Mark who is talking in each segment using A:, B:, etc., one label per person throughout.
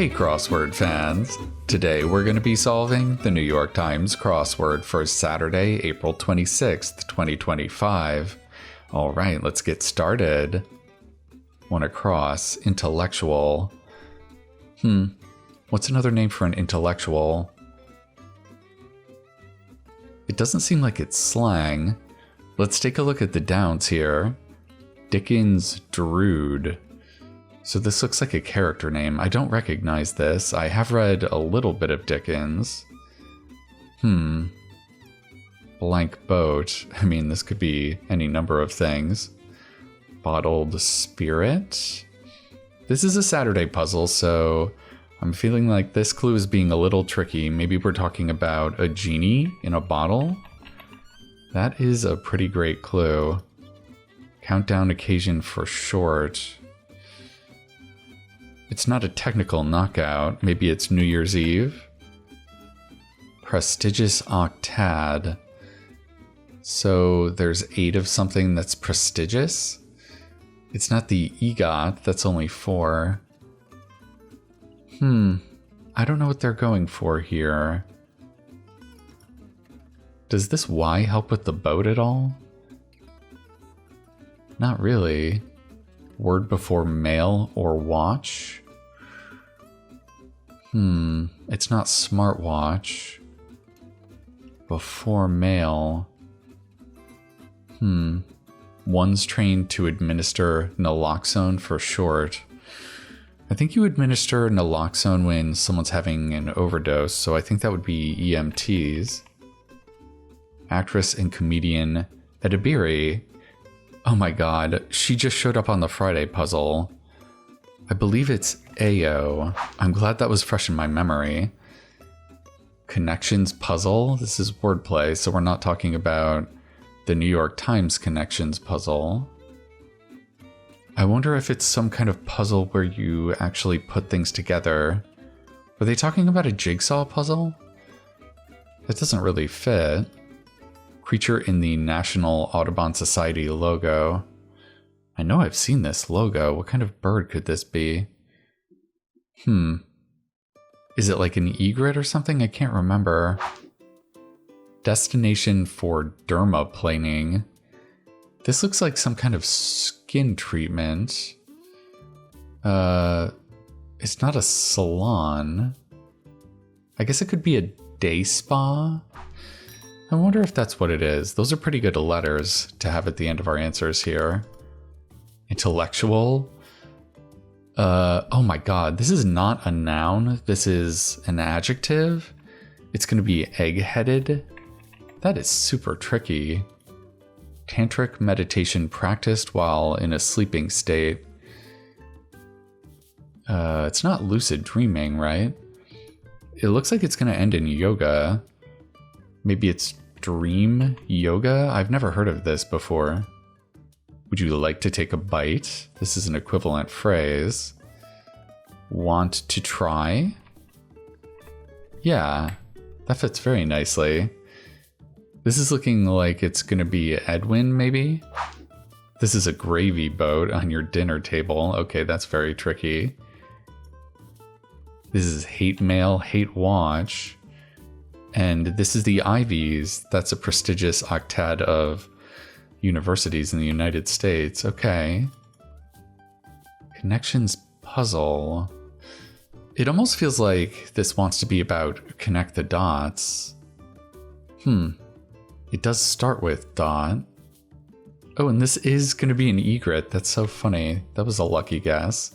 A: Hey crossword fans! Today we're going to be solving the New York Times crossword for Saturday, April 26th, 2025. Alright, let's get started. One across, intellectual. What's another name for an intellectual? It doesn't seem like it's slang. Let's take a look at the downs here. Dickens Drood. So this looks like a character name. I don't recognize this. I have read a little bit of Dickens. Blank boat. I mean, this could be any number of things. Bottled spirit. This is a Saturday puzzle, so I'm feeling like this clue is being a little tricky. Maybe we're talking about a genie in a bottle? That is a pretty great clue. Countdown occasion for short. It's not a technical knockout. Maybe it's New Year's Eve. Prestigious octad. So there's 8 of something that's prestigious? It's not the EGOT, that's only 4. I don't know what they're going for here. Does this Y help with the boat at all? Not really. Word before mail or watch? It's not smartwatch. Before mail. One's trained to administer naloxone for short. I think you administer naloxone when someone's having an overdose, so I think that would be EMTs. Actress and comedian Edibiri. Oh my god, she just showed up on the Friday puzzle. I believe it's Ayo. I'm glad that was fresh in my memory. Connections puzzle? This is wordplay, so we're not talking about the New York Times connections puzzle. I wonder if it's some kind of puzzle where you actually put things together. Were they talking about a jigsaw puzzle? That doesn't really fit. Creature in the National Audubon Society logo. I know I've seen this logo. What kind of bird could this be? Is it like an egret or something? I can't remember. Destination for dermaplaning. This looks like some kind of skin treatment. It's not a salon. I guess it could be a day spa. I wonder if that's what it is. Those are pretty good letters to have at the end of our answers here. Intellectual. Oh my god, this is not a noun. This is an adjective. It's going to be egg-headed. That is super tricky. Tantric meditation practiced while in a sleeping state. It's not lucid dreaming, right? It looks like it's going to end in yoga. Maybe it's dream yoga? I've never heard of this before. Would you like to take a bite? This is an equivalent phrase. Want to try? Yeah, that fits very nicely. This is looking like it's going to be Edwin, maybe? This is a gravy boat on your dinner table. Okay, that's very tricky. This is hate mail, hate watch. And this is the Ivies. That's a prestigious octad of universities in the United States. Okay. Connections puzzle. It almost feels like this wants to be about connect the dots. It does start with dot. Oh, and this is going to be an egret. That's so funny. That was a lucky guess.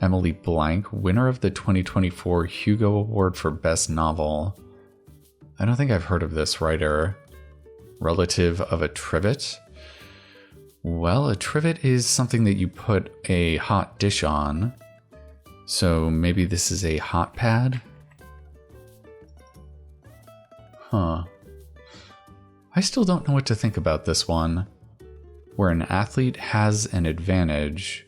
A: Emily Blank, winner of the 2024 Hugo Award for Best Novel. I don't think I've heard of this writer. Relative of a trivet? Well, a trivet is something that you put a hot dish on. So maybe this is a hot pad? I still don't know what to think about this one. Where an athlete has an advantage.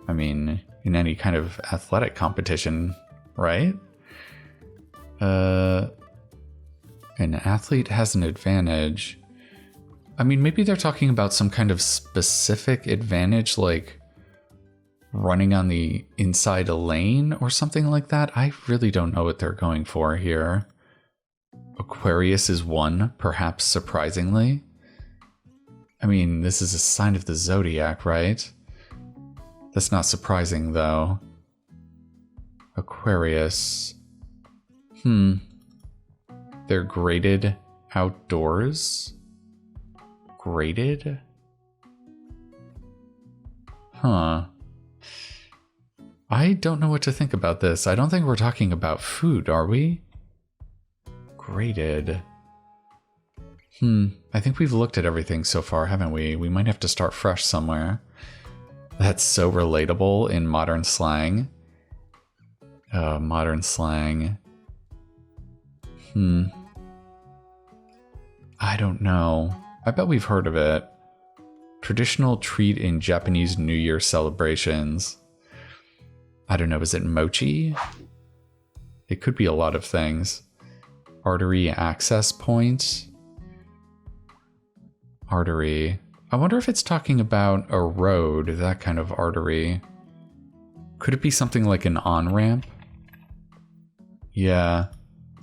A: I mean, in any kind of athletic competition, right? An athlete has an advantage. I mean, maybe they're talking about some kind of specific advantage, like running on the inside a lane or something like that. I really don't know what they're going for here. Aquarius is one, perhaps surprisingly. I mean, this is a sign of the zodiac, right? That's not surprising, though. Aquarius. They're graded outdoors? Graded? Huh. I don't know what to think about this. I don't think we're talking about food, are we? Graded. I think we've looked at everything so far, haven't we? We might have to start fresh somewhere. That's so relatable in modern slang. Modern slang. I don't know. I bet we've heard of it. Traditional treat in Japanese New Year celebrations. I don't know, is it mochi? It could be a lot of things. Artery access point. Artery. I wonder if it's talking about a road, that kind of artery. Could it be something like an on-ramp? Yeah.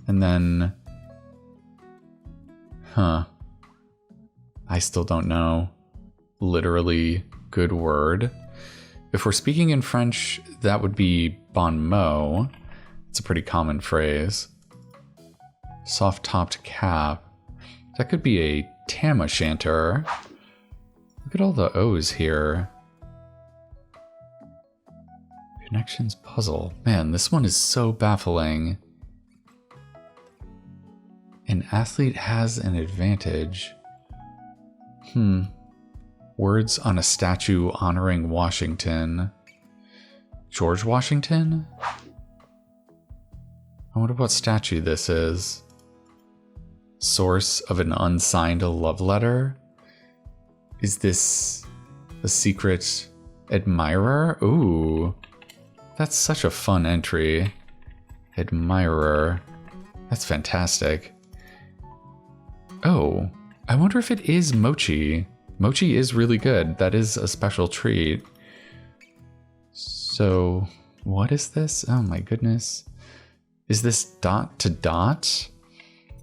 A: And then... I still don't know. Literally, good word. If we're speaking in French, that would be bon mot. It's a pretty common phrase. Soft-topped cap. That could be a tam o' shanter. Look at all the O's here. Connections puzzle. Man, this one is so baffling. An athlete has an advantage. Words on a statue honoring Washington. George Washington? I wonder what statue this is. Source of an unsigned love letter? Is this a secret admirer? Ooh, that's such a fun entry. Admirer. That's fantastic. Oh, I wonder if it is mochi. Mochi is really good. That is a special treat. So, what is this? Oh my goodness. Is this dot to dot?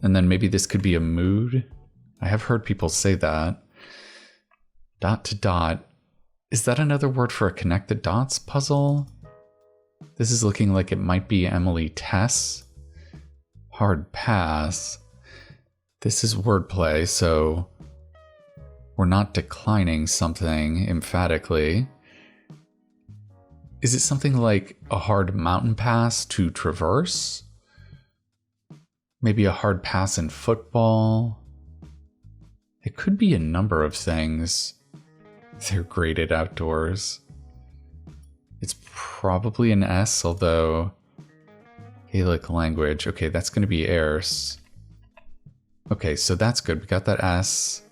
A: And then maybe this could be a mood? I have heard people say that. Dot to dot. Is that another word for a connect the dots puzzle? This is looking like it might be Emily Tess. Hard pass. This is wordplay, so we're not declining something emphatically. Is it something like a hard mountain pass to traverse? Maybe a hard pass in football? It could be a number of things. They're graded outdoors. It's probably an S, although Gaelic language. Okay, that's going to be Erse. Okay, so that's good. We got that S.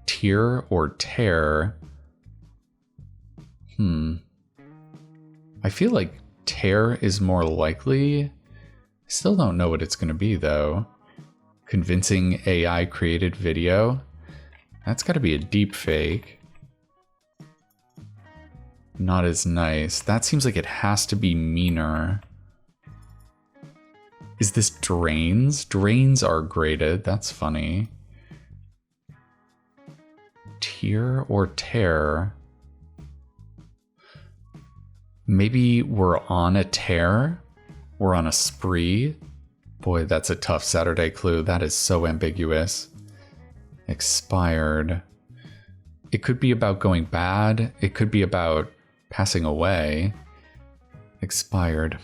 A: Tier or tear. I feel like tear is more likely. I still don't know what it's going to be, though. Convincing AI created video. That's got to be a deep fake. Not as nice. That seems like it has to be meaner. Is this drains? Drains are graded. That's funny. Tear or tear? Maybe we're on a tear? We're on a spree? Boy, that's a tough Saturday clue. That is so ambiguous. Expired. It could be about going bad. It could be about passing away. Expired.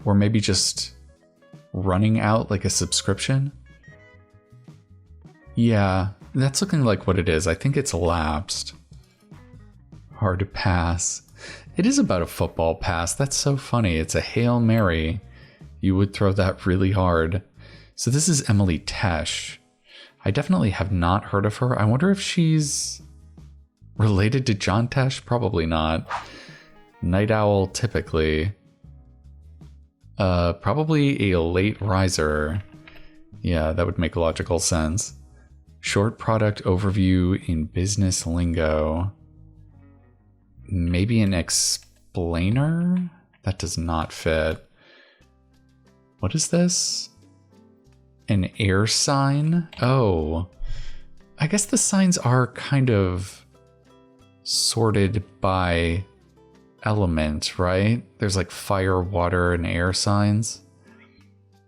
A: Or maybe just running out like a subscription? Yeah, that's looking like what it is. I think it's lapsed. Hard to pass. It is about a football pass. That's so funny. It's a Hail Mary. You would throw that really hard. So this is Emily Tesh. I definitely have not heard of her. I wonder if she's related to John Tesh? Probably not. Night owl, typically. Probably a late riser. Yeah, that would make logical sense. Short product overview in business lingo. Maybe an explainer? That does not fit. What is this? An air sign? Oh, I guess the signs are kind of sorted by element, right? There's like fire, water, and air signs.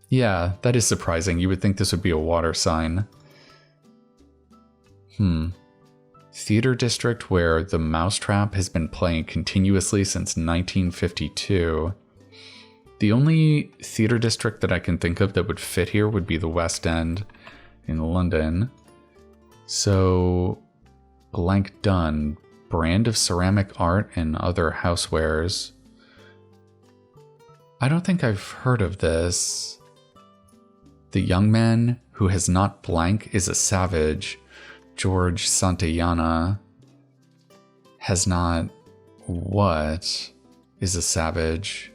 A: Yeah, that is surprising. You would think this would be a water sign. Theater district where the Mousetrap has been playing continuously since 1952. The only theater district that I can think of that would fit here would be the West End in London. So, blank done. Brand of ceramic art and other housewares. I don't think I've heard of this. The young man who has not blank is a savage. George Santayana has not what is a savage?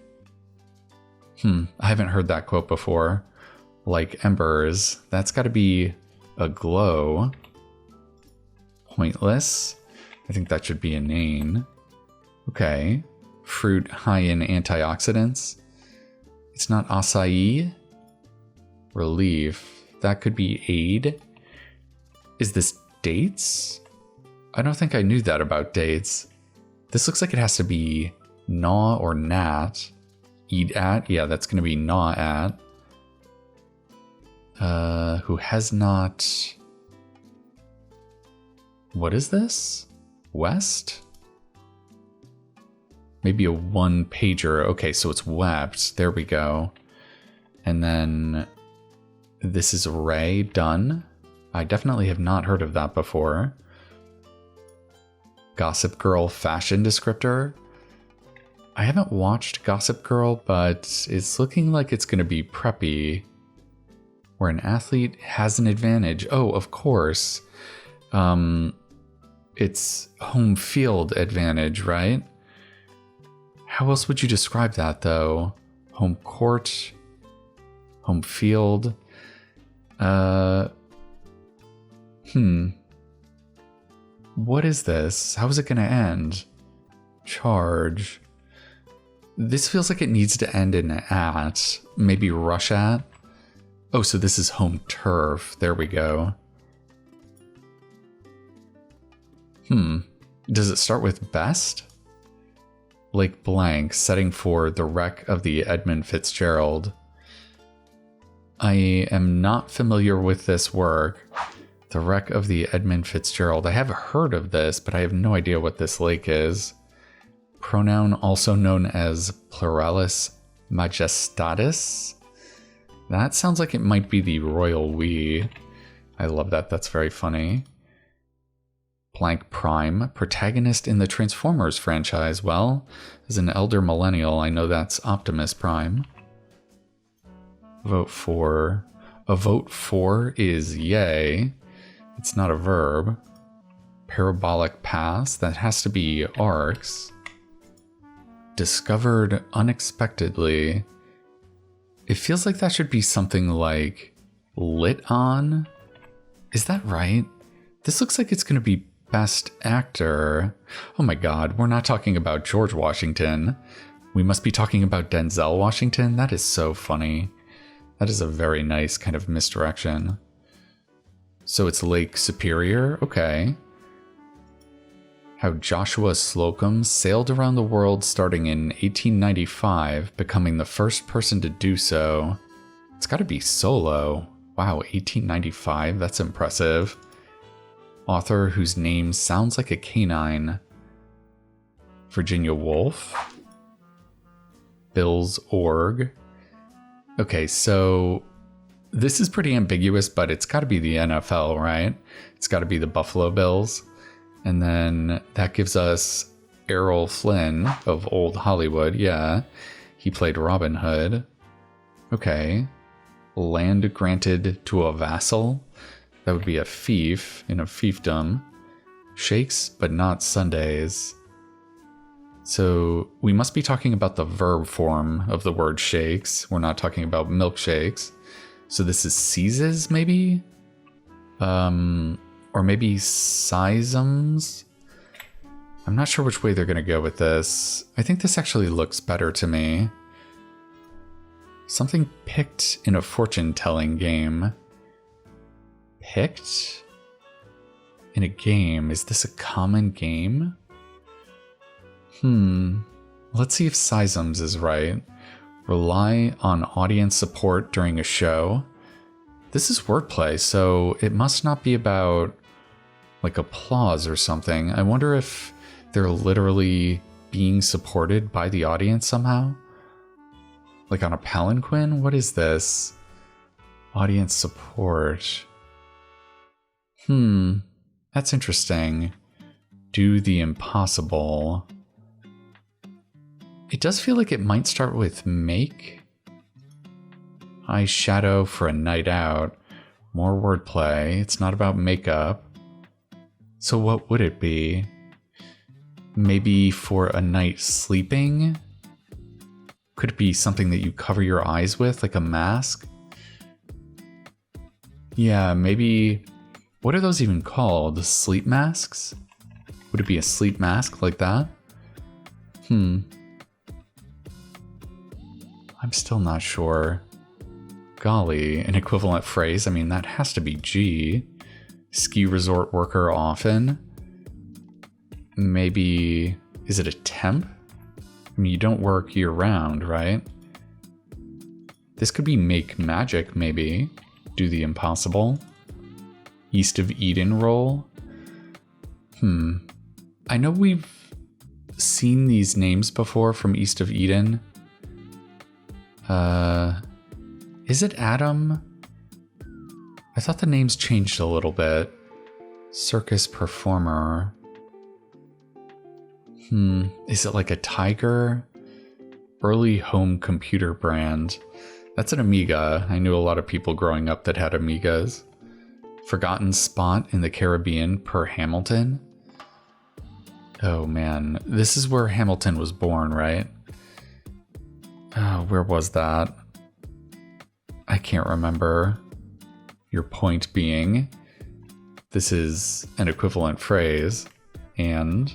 A: I haven't heard that quote before. Like embers. That's got to be a glow. Pointless. I think that should be a name. Okay. Fruit high in antioxidants. It's not acai. Relief. That could be aid. Is this dates? I don't think I knew that about dates. This looks like it has to be gnaw or gnat. Eat at? Yeah, that's going to be gnaw at. Who has not... What is this? West? Maybe a one-pager. Okay, so it's wept. There we go. And then this is Ray, done. I definitely have not heard of that before. Gossip Girl fashion descriptor. I haven't watched Gossip Girl, but it's looking like it's going to be preppy. Where an athlete has an advantage. Oh, of course. It's home field advantage, right? How else would you describe that, though? Home court, home field. What is this? How is it going to end? Charge. This feels like it needs to end in at. Maybe rush at. Oh, so this is home turf. There we go. Does it start with best? Lake blank, setting for the wreck of the Edmund Fitzgerald. I am not familiar with this work. The wreck of the Edmund Fitzgerald. I have heard of this, but I have no idea what this lake is. Pronoun also known as pluralis majestatis. That sounds like it might be the royal we. I love that. That's very funny. Blank Prime, protagonist in the Transformers franchise. Well, as an elder millennial, I know that's Optimus Prime. Vote for. A vote for is yay. It's not a verb. Parabolic paths, that has to be arcs. Discovered unexpectedly. It feels like that should be something like lit on. Is that right? This looks like it's going to be best actor. Oh my god, we're not talking about George Washington. We must be talking about Denzel Washington? That is so funny. That is a very nice kind of misdirection. So it's Lake Superior? Okay. How Joshua Slocum sailed around the world starting in 1895, becoming the first person to do so. It's gotta be solo. Wow, 1895? That's impressive. Author whose name sounds like a canine. Virginia Woolf. Bills Org. Okay, so this is pretty ambiguous, but it's got to be the NFL, right? It's got to be the Buffalo Bills. And then that gives us Errol Flynn of Old Hollywood. Yeah, he played Robin Hood. Okay. Land granted to a vassal. That would be a fief in a fiefdom. Shakes, but not Sundays. So we must be talking about the verb form of the word shakes. We're not talking about milkshakes. So this is seizes, maybe? Or maybe seisms? I'm not sure which way they're going to go with this. I think this actually looks better to me. Something picked in a fortune-telling game. Picked? In a game. Is this a common game? Let's see if Sisums is right. Rely on audience support during a show. This is wordplay, so it must not be about like applause or something. I wonder if they're literally being supported by the audience somehow? Like on a palanquin? What is this? Audience support. That's interesting. Do the impossible. It does feel like it might start with make. Eyeshadow for a night out. More wordplay. It's not about makeup. So what would it be? Maybe for a night sleeping? Could it be something that you cover your eyes with, like a mask? Yeah, maybe... What are those even called? Sleep masks? Would it be a sleep mask like that? I'm still not sure. Golly, an equivalent phrase? I mean, that has to be G. Ski resort worker often. Maybe... Is it a temp? I mean, you don't work year-round, right? This could be make magic, maybe. Do the impossible. East of Eden role. I know we've seen these names before from East of Eden. Is it Adam? I thought the names changed a little bit. Circus performer. Is it like a tiger? Early home computer brand. That's an Amiga. I knew a lot of people growing up that had Amigas. Forgotten spot in the Caribbean per Hamilton. Oh man, this is where Hamilton was born, right? Oh, where was that? I can't remember. Your point being, this is an equivalent phrase, and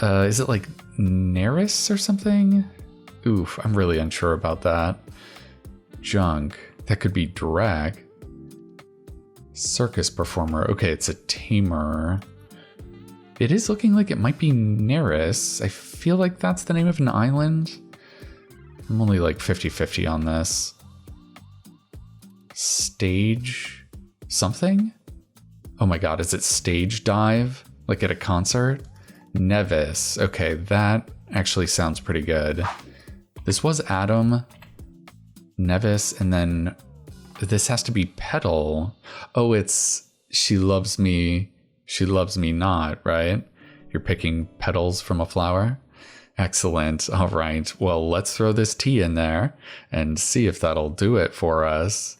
A: is it like Neris or something? Oof, I'm really unsure about that. Junk, that could be drag. Circus performer, okay, it's a tamer. It is looking like it might be Neris. I feel like that's the name of an island. I'm only like 50-50 on this. Stage something? Oh my god, is it stage dive? Like at a concert? Nevis. Okay, that actually sounds pretty good. This was Adam, Nevis, and then this has to be petal. Oh, it's she loves me not, right? You're picking petals from a flower? Excellent. All right. Well, let's throw this T in there and see if that'll do it for us.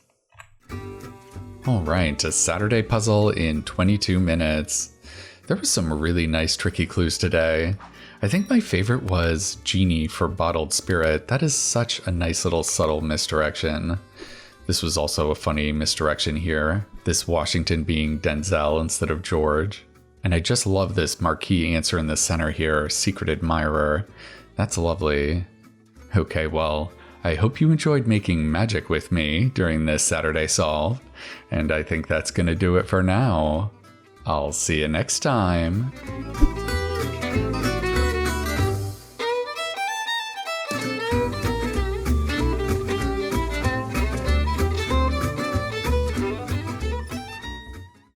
A: All right, a Saturday puzzle in 22 minutes. There was some really nice tricky clues today. I think my favorite was Genie for bottled spirit. That is such a nice little subtle misdirection. This was also a funny misdirection here. This Washington being Denzel instead of George. And I just love this marquee answer in the center here, Secret Admirer. That's lovely. Okay, well, I hope you enjoyed making magic with me during this Saturday Solved. And I think that's gonna do it for now. I'll see you next time.